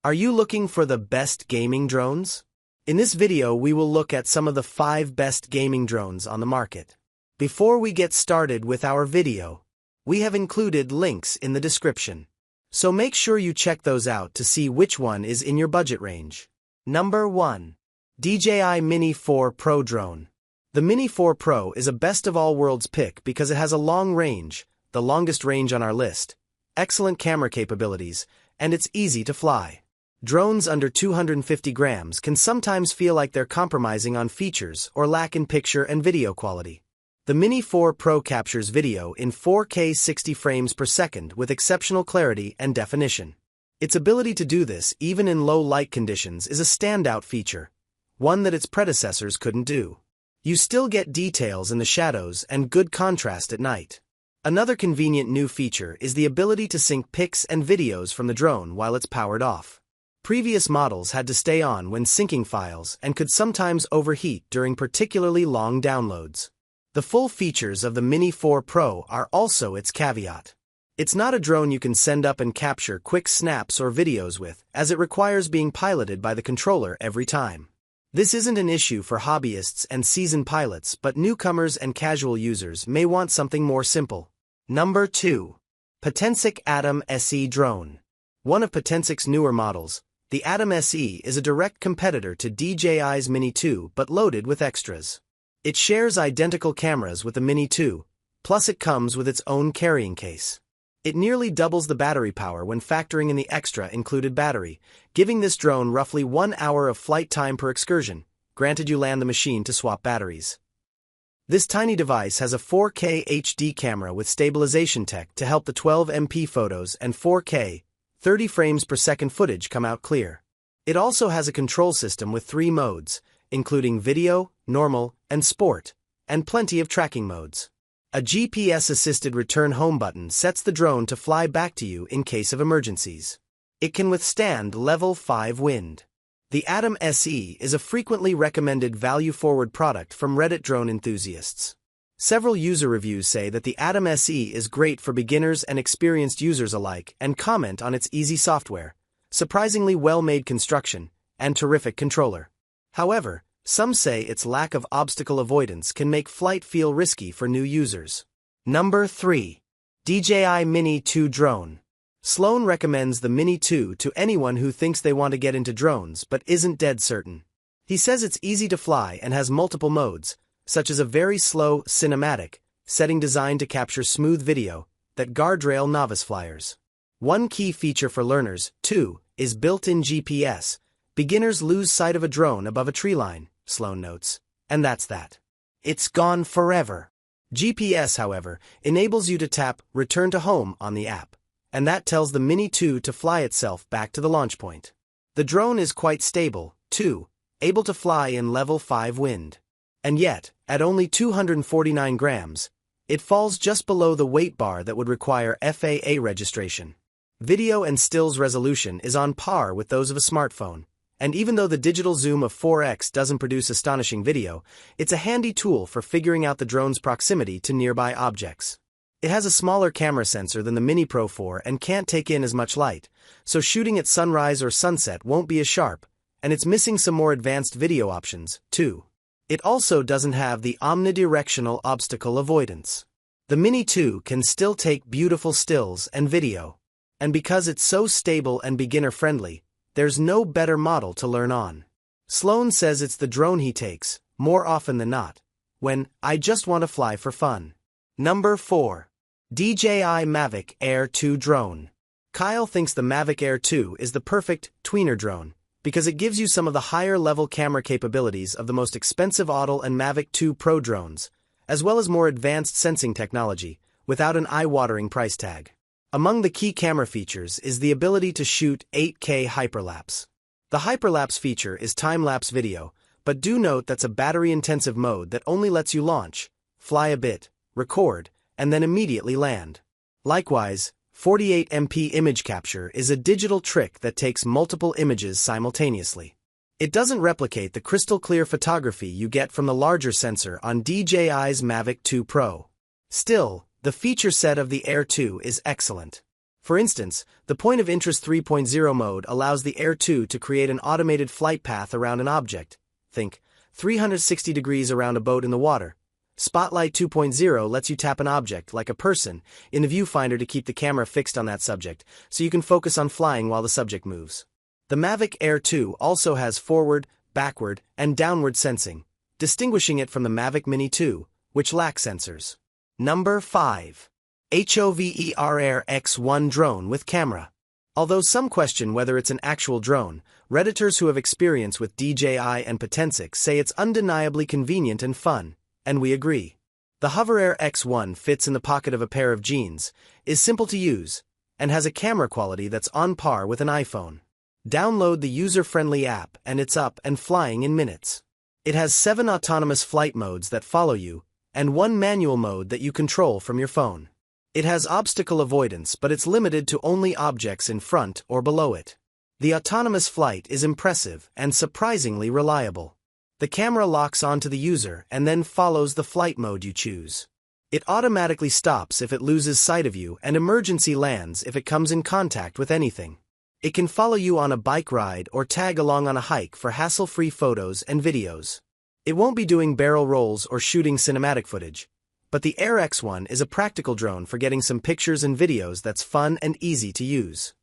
Are you looking for the best gaming drones? In this video, we will look at some of the 5 best gaming drones on the market. Before we get started with our video, we have included links in the description. So make sure you check those out to see which one is in your budget range. Number 1. DJI Mini 4 Pro Drone. The Mini 4 Pro is a best of all worlds pick because it has a long range, the longest range on our list, excellent camera capabilities, and it's easy to fly. Drones under 250 grams can sometimes feel like they're compromising on features or lack in picture and video quality. The Mini 4 Pro captures video in 4K 60 frames per second with exceptional clarity and definition. Its ability to do this even in low light conditions is a standout feature, one that its predecessors couldn't do. You still get details in the shadows and good contrast at night. Another convenient new feature is the ability to sync pics and videos from the drone while it's powered off. Previous models had to stay on when syncing files and could sometimes overheat during particularly long downloads. The full features of the Mini 4 Pro are also its caveat. It's not a drone you can send up and capture quick snaps or videos with, as it requires being piloted by the controller every time. This isn't an issue for hobbyists and seasoned pilots, but newcomers and casual users may want something more simple. Number 2. Potensic Atom SE Drone. One of Potensic's newer models, the Atom SE is a direct competitor to DJI's Mini 2 but loaded with extras. It shares identical cameras with the Mini 2, plus it comes with its own carrying case. It nearly doubles the battery power when factoring in the extra included battery, giving this drone roughly 1 hour of flight time per excursion, granted you land the machine to swap batteries. This tiny device has a 4K HD camera with stabilization tech to help the 12MP photos and 4K 30 frames per second footage come out clear. It also has a control system with 3 modes, including video, normal, and sport, and plenty of tracking modes. A GPS-assisted return home button sets the drone to fly back to you in case of emergencies. It can withstand level 5 wind. The Atom SE is a frequently recommended value-forward product from Reddit drone enthusiasts. Several user reviews say that the Atom SE is great for beginners and experienced users alike and comment on its easy software, surprisingly well-made construction, and terrific controller. However, some say its lack of obstacle avoidance can make flight feel risky for new users. Number 3. DJI Mini 2 Drone. Sloan recommends the Mini 2 to anyone who thinks they want to get into drones but isn't dead certain. He says it's easy to fly and has multiple modes, such as a very slow cinematic setting designed to capture smooth video that guardrail novice flyers. One key feature for learners, too, is built-in GPS. Beginners lose sight of a drone above a tree line, Sloan notes, and that's that. It's gone forever. GPS, however, enables you to tap Return to Home on the app, and that tells the Mini 2 to fly itself back to the launch point. The drone is quite stable, too, able to fly in level 5 wind. And yet, at only 249 grams, it falls just below the weight bar that would require FAA registration. Video and stills resolution is on par with those of a smartphone, and even though the digital zoom of 4x doesn't produce astonishing video, it's a handy tool for figuring out the drone's proximity to nearby objects. It has a smaller camera sensor than the Mini Pro 4 and can't take in as much light, so shooting at sunrise or sunset won't be as sharp, and it's missing some more advanced video options, too. It also doesn't have the omnidirectional obstacle avoidance. The Mini 2 can still take beautiful stills and video. And because it's so stable and beginner-friendly, there's no better model to learn on. Sloan says it's the drone he takes, more often than not, when I just want to fly for fun. Number 4. DJI Mavic Air 2 Drone. Kyle thinks the Mavic Air 2 is the perfect tweener drone, because it gives you some of the higher-level camera capabilities of the most expensive Autel and Mavic 2 Pro drones, as well as more advanced sensing technology, without an eye-watering price tag. Among the key camera features is the ability to shoot 8K hyperlapse. The hyperlapse feature is time-lapse video, but do note that's a battery-intensive mode that only lets you launch, fly a bit, record, and then immediately land. Likewise, 48MP image capture is a digital trick that takes multiple images simultaneously. It doesn't replicate the crystal-clear photography you get from the larger sensor on DJI's Mavic 2 Pro. Still, the feature set of the Air 2 is excellent. For instance, the Point of Interest 3.0 mode allows the Air 2 to create an automated flight path around an object. Think 360 degrees around a boat in the water. Spotlight 2.0 lets you tap an object, like a person, in the viewfinder to keep the camera fixed on that subject, so you can focus on flying while the subject moves. The Mavic Air 2 also has forward, backward, and downward sensing, distinguishing it from the Mavic Mini 2, which lacks sensors. Number 5. HOVER Air X1 Drone with Camera. Although some question whether it's an actual drone, Redditors who have experience with DJI and Potensic say it's undeniably convenient and fun, and we agree. The Hover Air X1 fits in the pocket of a pair of jeans, is simple to use, and has a camera quality that's on par with an iPhone. Download the user-friendly app and it's up and flying in minutes. It has 7 autonomous flight modes that follow you, and 1 manual mode that you control from your phone. It has obstacle avoidance, but it's limited to only objects in front or below it. The autonomous flight is impressive and surprisingly reliable. The camera locks onto the user and then follows the flight mode you choose. It automatically stops if it loses sight of you and emergency lands if it comes in contact with anything. It can follow you on a bike ride or tag along on a hike for hassle-free photos and videos. It won't be doing barrel rolls or shooting cinematic footage, but the Air X1 is a practical drone for getting some pictures and videos that's fun and easy to use.